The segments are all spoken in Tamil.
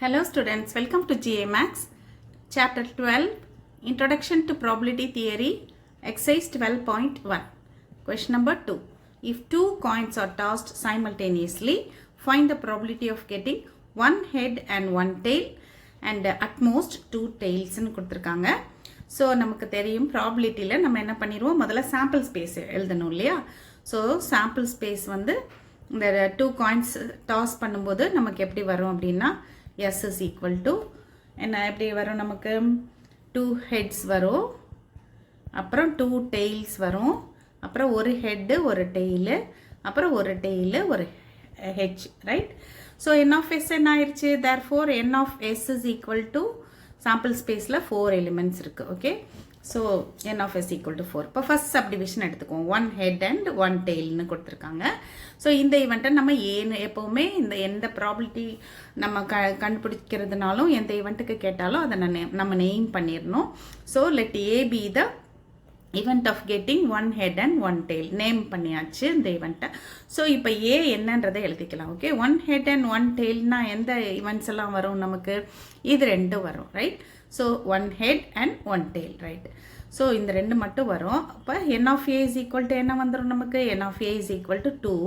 Hello students, welcome to GA Max, Chapter 12, Introduction to Probability Theory, Exercise 12.1. Question number 2. If two coins are tossed simultaneously, find the probability of getting one head and one tail and at most two tails. So, நமக்கு தெரியும் probabilityல நம்ம என்ன பண்ணிடுவோம் முதல்ல sample space எழுதணும் இல்லையா. So, sample space வந்து இந்த two coins toss பண்ணும்போது நமக்கு எப்படி வரும் அப்படின்னா S is equal to என்ன எப்படி வரும் நமக்கு two heads வரும் அப்புறம் two tails வரும் அப்புறம் ஒரு head ஒரு tail அப்புறம் ஒரு tail ஒரு h right. So n of s என்ன ஆயிருச்சு, therefore n of s is equal to sample spaceல 4 elements இருக்கு. Okay, so n of s equal to 4. இப்போ first subdivision எடுத்துக்குவோம், one head and one tail னு கொடுத்திருக்காங்க. So இந்த event நம்ம ஏன்னு எப்பவுமே இந்த எந்த probability நம்ம கண்டுபிடிக்கிறதுனாலும் எந்த eventக்கு கேட்டாலும் அதை நம்ம name பண்ணிரணும். So let A be the event of getting one head and one tail. name பண்ணியாச்சு இந்த event. So இப்போ A என்னன்றதை எழுதிக்கலாம். Okay, one head and one tail னா எந்த events எல்லாம் வரும் நமக்கு, இது ரெண்டு வரும் right. So one head and one tail right. So இந்த ரெண்டு மட்டும் வரும். அப்ப n of A is equal to என்ன வந்துரும் நமக்கு, n of A is equal to 2.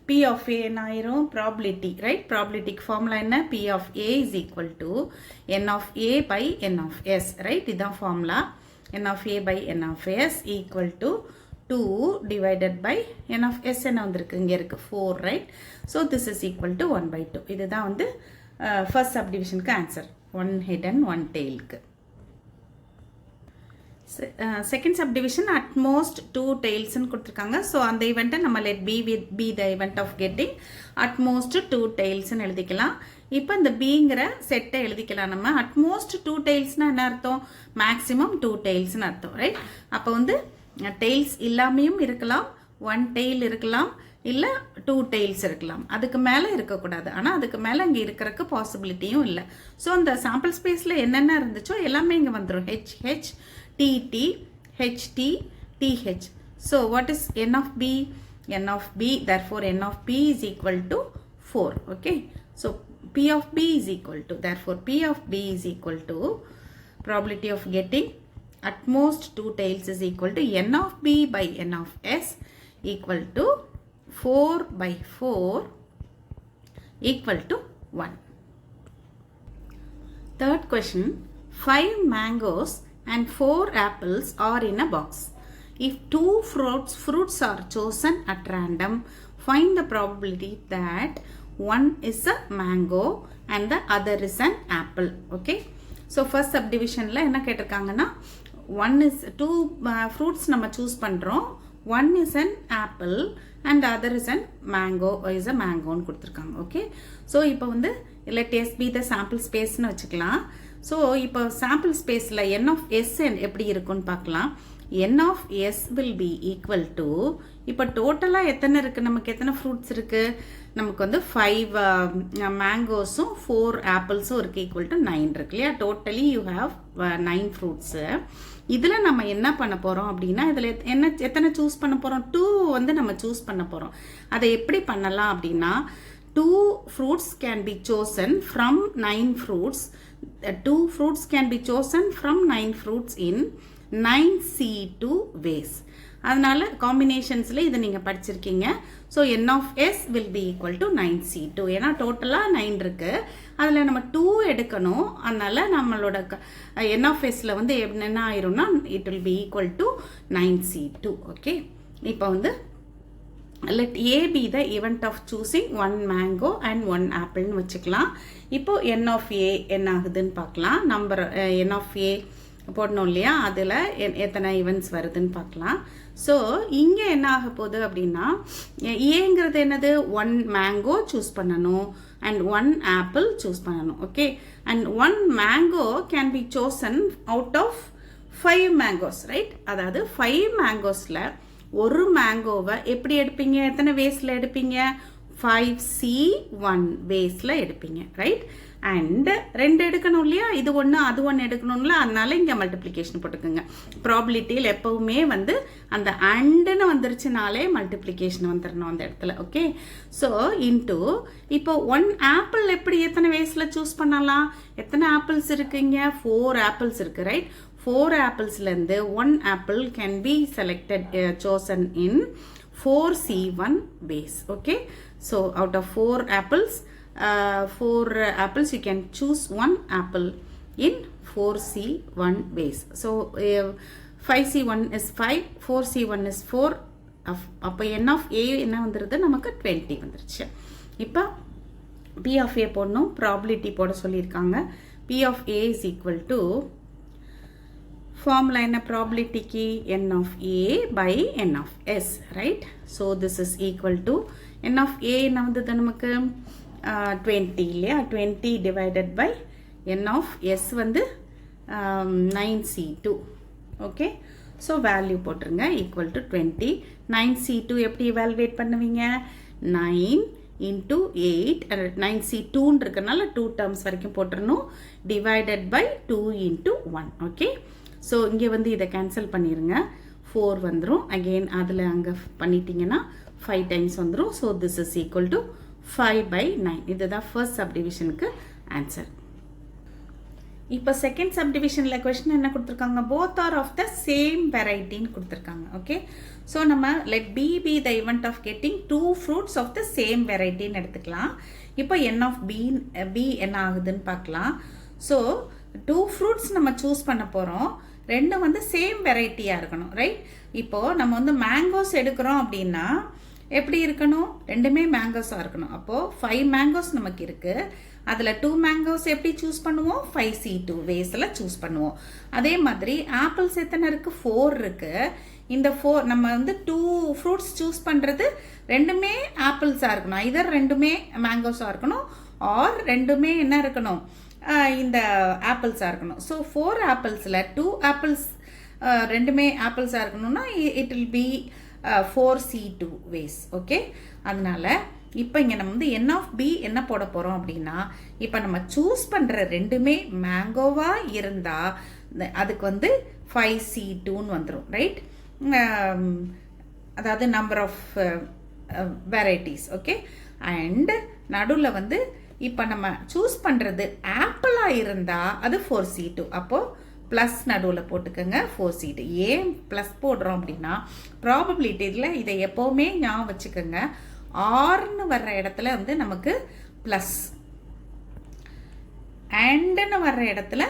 P of A என்ன ஆயிரும், probability right. probability formula என்ன, P of A is equal to n of A by n of S right. இதான் formula. n of A by n of S equal to 2 divided by n of S என்ன வந்திருக்கு, இங்க இருக்கு 4 right. So this is equal to 1 by 2. இதுதான் வந்து first subdivision க்கு answer, one head and one tail க்கு. Second subdivision at most two tails ன்னு கொடுத்திருக்காங்க. So அந்த event நம்ம let be the event of getting at most two tails ன்னு எழுதிக்கலாம். இப்போ இந்த bங்கிற செட்டை எழுதிக்கலாம் நம்ம. at most two tails னா என்ன அர்த்தம், maximum two tails ன்னு அர்த்தம் right. அப்போ வந்து tails இல்லாமையும் இருக்கலாம், one tail இருக்கலாம், இல்ல two tails இருக்கலாம், அதுக்கு மேல இருக்கக்கூடாது. ஆனா அதுக்கு மேல இங்க இருக்கறதுக்கு பாசிபிலிட்டியும் இல்ல. ஸோ அந்த சாம்பிள் ஸ்பேஸ்ல என்னென்ன இருந்துச்சோ எல்லாமே இங்க வந்துடும், HH, TT, HT, TH. So what is n of B? n of B, therefore n of B is equal to 4. Okay, so P of B is equal to, therefore P of B is equal to probability of getting at most two tails is equal to n of B by n of S equal to 4 by 4 equal to 1. Third question, 5 mangoes and 4 apples are in a box. If two fruits are chosen at random, find the probability that one is a mango and the other is an apple. Okay, so first subdivision la enna கேட்டிருக்காங்கன்னா one is two fruits நம்ம choose பண்றோம், one is an apple and the other is an mango is a mango னு கொடுத்திருக்காங்க. Okay, so இப்போ வந்து let S be the sample space னு வச்சுக்கலாம். So இப்போ sample spaceல n of S எப்படி இருக்குன்னு பார்க்கலாம். n of S will be equal to, இப்போ டோட்டலா எத்தனை இருக்கு நமக்கு, எத்தனை ஃப்ரூட்ஸ் இருக்கு நமக்கு வந்து 5 மேங்கோஸும் 4 ஆப்பிள்ஸும் இருக்கு, equal to 9 இருக்கு இல்லையா. Totally you have 9 fruits. இதுல நம்ம என்ன பண்ண போறோம் அப்படின்னா, இதுல எத்தனை சூஸ் பண்ண போறோம், 2 வந்து நம்ம சூஸ் பண்ண போறோம். அதை எப்படி பண்ணலாம் அப்படின்னா, 2 fruits can be chosen from 9 fruits. 2 fruits can be chosen from 9 fruits in 9C2 ways. அதனால காம்பினேஷன்ஸ்ல இதை நீங்க படிச்சிருக்கீங்க. So n of s will be equal to 9C2. ஏன்னா டோட்டலா 9 இருக்கு, அதுல நம்ம 2 எடுக்கணும். அதனால நம்மளோட n of sல வந்து என்ன ஆயிரும்னா it will be equal to 9C2. Okay, இப்போ வந்து let A be the event of choosing one mango and one apple னு வச்சுக்கலாம். இப்போ n of A என்ன ஆகுதுன்னு பார்க்கலாம். நம்பர் n of A போடணும் இல்லையா, அதில் எத்தனை ஈவெண்ட்ஸ் வருதுன்னு பார்க்கலாம். ஸோ இங்கே என்ன ஆக போகுது அப்படின்னா, ஏங்கிறது என்னது, ஒன் மேங்கோ சூஸ் பண்ணணும் அண்ட் ஒன் ஆப்பிள் சூஸ் பண்ணணும். Okay, and one mango can be chosen out of 5 mangoes right. அதாவது 5 மேங்கோஸில் ஒரு மேங்கோவை எப்படி எடுப்பீங்க, எத்தனை வேஸில் எடுப்பீங்க, 5C1 பேஸில் எடுப்பீங்க ரைட். அண்டு 2 எடுக்கணும் இல்லையா, இது ஒன்று அது ஒன்று எடுக்கணும்ல, அதனால இங்கே மல்டிப்ளிகேஷன் போட்டுக்கோங்க. ப்ராபிலிட்டியில் எப்போவுமே வந்து அந்த அண்டுன்னு வந்துருச்சுனாலே மல்டிப்ளிகேஷன் வந்துடணும் அந்த இடத்துல. ஓகே, ஸோ இன்ட்டு இப்போ 1 ஆப்பிள் எப்படி எத்தனை வேஸில் சூஸ் பண்ணலாம், எத்தனை ஆப்பிள்ஸ் இருக்குங்க, 4 ஆப்பிள்ஸ் இருக்குது right. 4 ஆப்பிள்ஸ்லேருந்து 1 apple can be selected chosen in 4C1 base. Okay, so out of 4 apples you can choose 1 apple in 4C1 base. So 5C1 is 5, 4C1 is 4. அப்போ n of a என்ன வந்துருது, நமக்கு 20 வந்துருச்சு. இப்போ p of a போடணும், ப்ராபிலிட்டி போட சொல்லியிருக்காங்க. p of a is equal to formula என்ன ப்ராபிலிட்டிக்கு, n of a by n of s right. So this is equal to n of a என்ன வந்தது நமக்கு 20 இல்லையா, 20 divided by n of s வந்து 9C2. ஓகே, ஸோ வேல்யூ போட்டுருங்க equal to 20. 9C2 எப்படி evaluate பண்ணுவீங்க, 9 into 8, 9C2 இருக்கனால 2 terms வரைக்கும் போட்டுருணும், divided by 2 into 1. Okay, so இங்கே வந்து இதை கேன்சல் பண்ணிடுங்க, 4 வந்துடும். அகெயின் அதில் அங்கே பண்ணிட்டீங்கன்னா 5 டைம்ஸ் வந்துடும். So this is equal to 5/9. இதுதான் ஃபர்ஸ்ட் சப்டிவிஷனுக்கு ஆன்சர். இப்போ செகண்ட் சப்டிவிஷனில் கொஸ்டின் என்ன கொடுத்துருக்காங்க, both are of the same வெரைட்டின்னு கொடுத்துருக்காங்க. ஓகே, ஸோ நம்ம let P be the event of getting 2 fruits of the same வெரைட்டின்னு எடுத்துக்கலாம். இப்போ என் ஆஃப் பி என்ன ஆகுதுன்னு பார்க்கலாம். ஸோ 2 ஃப்ரூட்ஸ் நம்ம சூஸ் பண்ண போகிறோம், ரெண்டும் வந்து சேம் வெரைட்டியாக இருக்கணும் ரைட். இப்போது நம்ம வந்து மேங்கோஸ் எடுக்கிறோம் அப்படின்னா எப்படி இருக்கணும், ரெண்டுமே மேங்கோஸாக இருக்கணும். அப்போது 5 மேங்கோஸ் நமக்கு இருக்குது, அதில் 2 மேங்கோஸ் எப்படி சூஸ் பண்ணுவோம், 5C2 வேஸில் சூஸ் பண்ணுவோம். அதே மாதிரி ஆப்பிள்ஸ் எத்தனை இருக்குது, 4 இருக்குது. இந்த 4 நம்ம வந்து 2 ஃப்ரூட்ஸ் சூஸ் பண்ணுறது ரெண்டுமே ஆப்பிள்ஸாக இருக்கணும், இதர் ரெண்டுமே மேங்கோஸாக இருக்கணும், ஆர் ரெண்டுமே என்ன இருக்கணும், இந்த ஆப்பிள்ஸாக இருக்கணும். ஸோ 4 ஆப்பிள்ஸில் 2 ஆப்பிள்ஸ் ரெண்டுமே ஆப்பிள்ஸாக இருக்கணும்னா it will be 4C2 ways. Okay, அதனால இப்போ இங்கே நம்ம வந்து என் ஆஃப் பி என்ன போட போகிறோம் அப்படின்னா, இப்போ நம்ம சூஸ் பண்ணுற ரெண்டுமே மேங்கோவாக இருந்தால் அதுக்கு வந்து 5C2ன்னு வந்துடும் ரைட். அதாவது number of varieties. Okay, and நடுவில் வந்து இப்போ நம்ம சூஸ் பண்ணுறது ஆப்பிளாக இருந்தால் அது 4C2, அப்போது ப்ளஸ் நடுவில் போட்டுக்கோங்க 4C2. ஏன் ப்ளஸ் போடுறோம் அப்படின்னா ப்ராபபிலிட்டியில் இதை எப்போவுமே ஞாபகம் வச்சுக்கோங்க, ஆர்னு வர்ற இடத்துல வந்து நமக்கு ப்ளஸ், அண்டுன்னு வர்ற இடத்துல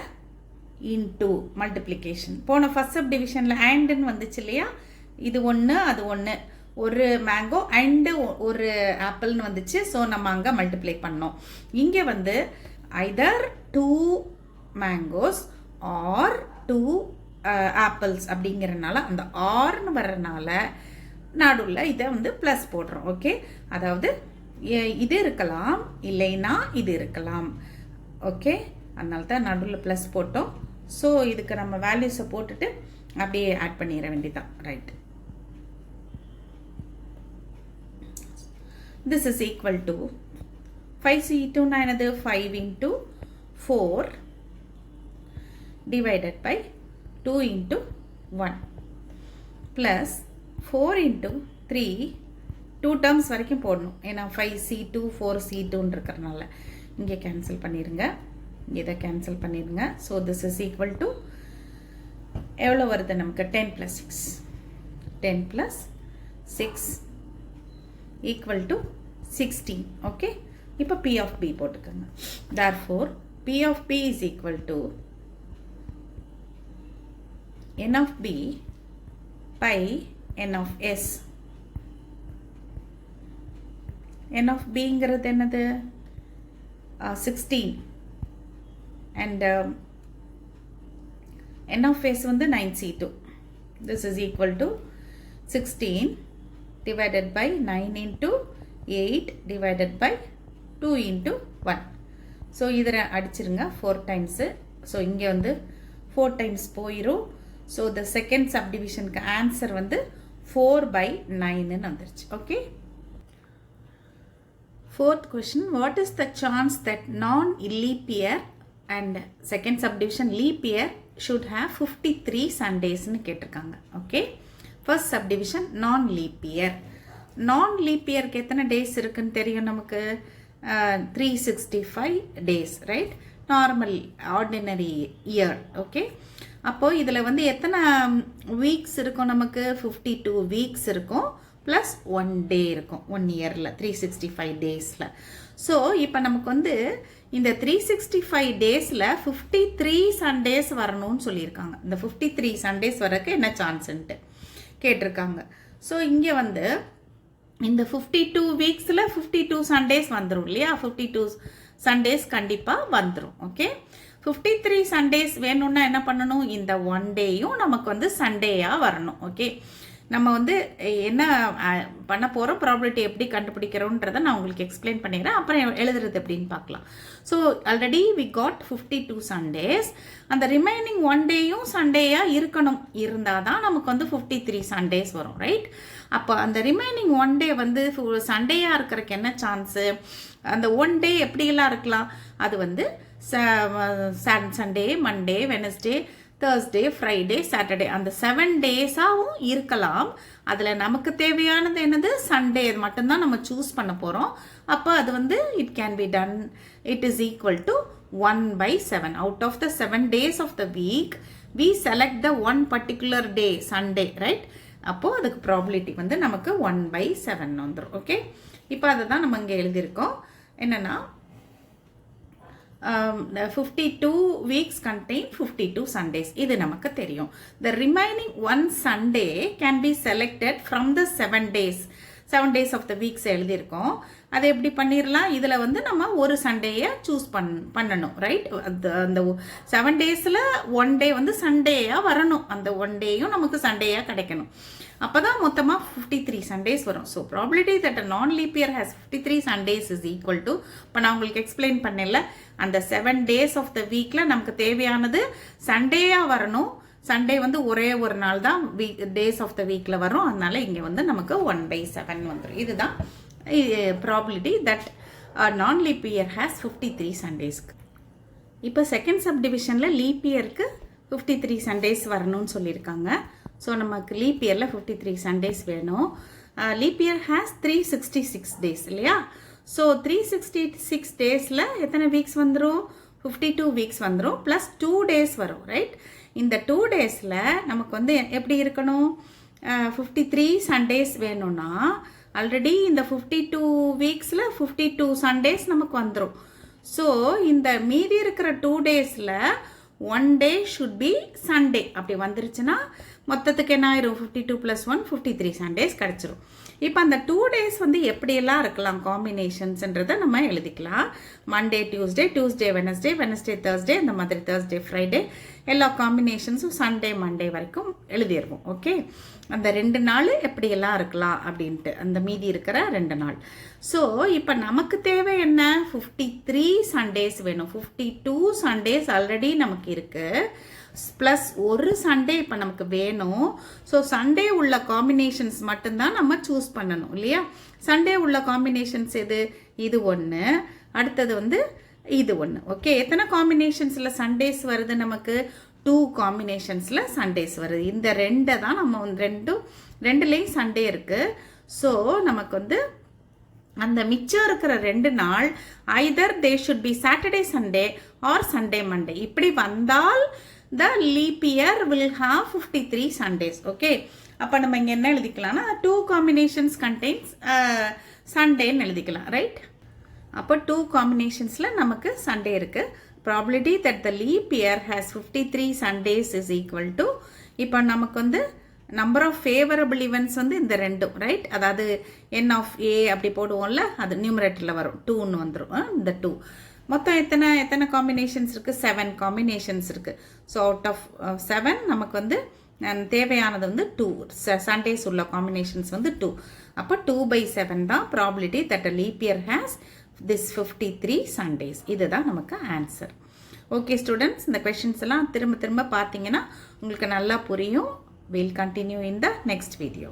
இன்டூ மல்டிப்ளிகேஷன். போன ஃபர்ஸ்ட் சப் டிவிஷனில் அண்டுன்னு வந்துச்சு இல்லையா, இது ஒன்று அது ஒன்று, ஒரு மேங்கோ அண்டு ஒரு ஆப்பிள்னு வந்துச்சு. ஸோ நம்ம அங்கே மல்டிப்ளை பண்ணோம். இங்கே வந்து ஐதர் 2 மேங்கோஸ் ஆர் 2 ஆப்பிள்ஸ் அப்படிங்கிறனால அந்த ஆர்னு வர்றனால நடுவில் இதை வந்து ப்ளஸ் போடுறோம். ஓகே, அதாவது இது இருக்கலாம் இல்லைன்னா இது இருக்கலாம். ஓகே, அதனால தான் நடுவில் ப்ளஸ் போட்டோம். ஸோ இதுக்கு நம்ம வேல்யூஸை போட்டுட்டு அப்படியே ஆட் பண்ணிட வேண்டியதான் right. This is equal to 5C2 என்னது 5 into 4 divided by 2 into 1 plus 4 into 3, 2 terms வரைக்கும் போடணும், ஏன்னா 5C2 4C2 இருக்கிறதுனால இங்கே கேன்சல் பண்ணிடுங்க, இதை கேன்சல் பண்ணிடுங்க. So this is equal to எவ்வளோ வருது நமக்கு, 10 plus 6, 10 plus 6 equal to 16. Okay, இப்போ P of B போட்டுக்கோங்க. therefore P of B is equal to n of B by n of S. n of B ங்கிறது என்னது 16 and n of S வந்து 9C2. this is equal to 16 divided by 9 into 8 divided by 2 into 1. So இதில் அடிச்சிருங்க 4 times. ஸோ இங்கே வந்து 4 times போயிடும். ஸோ the second subdivisionக்கு ஆன்சர் வந்து 4/9ன்னு வந்துருச்சு. Okay, Fourth question, what is the chance that non-leap year and second subdivision leap year should have 53 Sundays னு கேட்டிருக்காங்க. Okay, first subdivision non-leap year. non-leap year எத்தனை டேஸ் இருக்குன்னு தெரியும் நமக்கு? 365 days, right? Normal ordinary year. Okay, அப்போது இதில் வந்து எத்தனை வீக்ஸ் இருக்கும் நமக்கு? 52 வீக்ஸ் இருக்கும் ப்ளஸ் 1 டே இருக்கும் 1 இயரில் 365 டேஸில். ஸோ இப்போ நமக்கு வந்து இந்த 365 டேஸில் 53 சண்டேஸ் வரணும்னு சொல்லியிருக்காங்க. இந்த 53 சண்டேஸ் வரக்கு என்ன சான்ஸ்ன்ட்டு கேட்டிருக்காங்க. ஸோ இங்கே வந்து இந்த 52 வீக்ஸில் 52 சண்டேஸ் வந்துடும் இல்லையா? 52 சண்டேஸ் கண்டிப்பாக வந்துடும். ஓகே, 53 சண்டேஸ் வேணும்னா என்ன பண்ணணும்? இந்த 1 டேயும் நமக்கு வந்து சண்டேயாக வரணும். ஓகே, நம்ம வந்து என்ன பண்ண போகிறோம், ப்ராபபிலிட்டி எப்படி கண்டுபிடிக்கிறோன்றதை நான் உங்களுக்கு எக்ஸ்பிளைன் பண்ணிக்கிறேன். அப்புறம் எழுதுறது எப்படின்னு பார்க்கலாம். So already we got 52 Sundays. அந்த ரிமைனிங் 1 டேயும் சண்டேயாக இருக்கணும். இருந்தால் தான் நமக்கு வந்து 53 சண்டேஸ் வரும், ரைட்? அப்போ அந்த ரிமைனிங் 1 டே வந்து சண்டேயாக இருக்கிறதுக்கு என்ன சான்ஸு? அந்த 1 டே எப்படியெல்லாம் இருக்கலாம்? அது வந்து Sunday, Monday, Wednesday, Thursday, Friday, Saturday, அந்த 7 டேஸாகவும் இருக்கலாம். அதில் நமக்கு தேவையானது என்னது? சண்டே மட்டும்தான் நம்ம சூஸ் பண்ண போகிறோம். அப்போ அது வந்து it can be done, it is equal to 1/7. Out of the 7 days of the week we select the one particular day, Sunday, right? அப்போது அதுக்கு ப்ராபபிலிட்டி வந்து நமக்கு 1/7 வந்துடும். ஓகே, இப்போ அதை தான் நம்ம இங்கே எழுதியிருக்கோம். என்னென்னா 52 weeks contain 52 Sundays. இது நமக்கு தெரியும். The remaining one Sunday can be selected from the 7 days. 7 days of the weeks எழுதியிருக்கோம். அதை எப்படி பண்ணிடலாம்? இதில் வந்து நம்ம ஒரு சண்டேயை சூஸ் பண்ணணும், ரைட்? அந்த 7 டேஸில் 1 டே வந்து சண்டேயாக வரணும். அந்த 1 டேயும் நமக்கு சண்டேயாக கிடைக்கணும். அப்போ தான் மொத்தமாக 53 சண்டேஸ் வரும். ஸோ ப்ராபபிலிட்டி தட் அ நான் leap year has 53 Sundays is equal to, இப்போ நான் உங்களுக்கு எக்ஸ்பிளைன் பண்ணல, அந்த 7 days ஆஃப் த வீக்கில் நமக்கு தேவையானது சண்டேயாக வரணும். சண்டே வந்து ஒரே ஒரு நாள் தான் டேஸ் ஆஃப் த வீக்கில் வரும். அதனால இங்கே வந்து நமக்கு 1/7 வந்துடும். இதுதான் ப்ராபபிலிட்டி தட் நான் லீப் இயர் ஹேஸ் 53 சண்டேஸ்க்கு. இப்போ செகண்ட் சப்டிவிஷனில் லீப் இயருக்கு 53 சண்டேஸ் வரணும்னு சொல்லியிருக்காங்க. ஸோ நமக்கு லீப் இயரில் 53 சண்டேஸ் வேணும். லீப் இயர் ஹேஸ் 366 டேஸ் இல்லையா? ஸோ 366 டேஸில் எத்தனை வீக்ஸ் வந்துடும்? 52 வீக்ஸ் வந்துடும் ப்ளஸ் 2 டேஸ் வரும், ரைட்? இந்த 2 டேஸில் நமக்கு வந்து எப்படி இருக்கணும்? 53 சண்டேஸ் வேணும்னா ஆல்ரெடி இந்த 52 வீக்ஸில் 52 சண்டேஸ் நமக்கு வந்துடும். ஸோ இந்த மீதி இருக்கிற 2 டேஸில் 1 டே ஷுட் பி சண்டே. அப்படி வந்துருச்சுன்னா மொத்தத்துக்கு என்ன ஆயிரும்? 52 + 1 53 சண்டேஸ் கிடச்சிரும். இப்போ அந்த 2 டேஸ் வந்து எப்படியெல்லாம் இருக்கலாம் காம்பினேஷன்ஸ்ன்றதை நம்ம எழுதிக்கலாம். மண்டே, டியூஸ்டே, வெனஸ்டே, தேர்ஸ்டே, இந்த மாதிரி தேர்ஸ்டே, ஃப்ரைடே, எல்லா காம்பினேஷன்ஸும் சண்டே, மண்டே வரைக்கும் எழுதியிருக்கும். ஓகே, அந்த 2 நாள் எப்படியெல்லாம் இருக்கலாம் அப்படின்ட்டு, அந்த மீதி இருக்கிற 2 நாள். ஸோ இப்போ நமக்கு தேவை என்ன? 53 சண்டேஸ் வேணும். 52 சண்டேஸ் ஆல்ரெடி நமக்கு இருக்குது, ப்ளஸ் ஒரு சண்டே இப்போ நமக்கு வேணும். ஸோ சண்டே உள்ள காம்பினேஷன்ஸ் மட்டும்தான் நம்ம சூஸ் பண்ணணும் இல்லையா? சண்டே உள்ள காம்பினேஷன்ஸ் எது? இது ஒன்று, அடுத்தது வந்து இது ஒன்று. ஓகே, எத்தனை காம்பினேஷன்ஸில் சண்டேஸ் வருது நமக்கு? 2 காம்பினேஷன்ஸில் சண்டேஸ் வருது. இந்த 2 தான் நம்ம ரெண்டுலேயும் சண்டே இருக்குது. ஸோ நமக்கு வந்து அந்த மிச்சம் இருக்கிற 2 நாள் either they should be Saturday, Sunday or Sunday, Monday. இப்படி வந்தால் the leap year will have 53 Sundays. ஓகே, அப்போ நம்ம இங்கே என்ன எழுதிக்கலாம்னா 2 combinations contains சண்டேன்னு எழுதிக்கலாம், ரைட்? அப்போ 2 காம்பினேஷன்ஸில் நமக்கு சண்டே இருக்குது. Probability that the leap year has 53 Sundays is equal to, இப்போ நமக்கு வந்து நம்பர் ஆஃப் ஃபேவரபிள் ஈவெண்ட்ஸ் வந்து இந்த 2ம், ரைட்? அதாவது என் ஆஃப் ஏ அப்படி போடுவோம்ல, அது நியூமரேட்டரில் வரும், 2ன்னு வந்துடும். இந்த 2 மொத்தம் எத்தனை காம்பினேஷன்ஸ் இருக்குது? 7 காம்பினேஷன்ஸ் இருக்குது. ஸோ அவுட் ஆஃப் 7 நமக்கு வந்து தேவையானது வந்து 2 சண்டேஸ் உள்ள காம்பினேஷன்ஸ் வந்து 2. அப்போ 2/7 தான் probability that a leap year has this 53 Sundays. இதுதான் நமக்கு ஆன்சர். ஓகே ஸ்டூடெண்ட்ஸ், இந்த கொஷின்ஸ் எல்லாம் திரும்ப பார்த்தீங்கன்னா உங்களுக்கு நல்லா புரியும். We'll continue in the next video.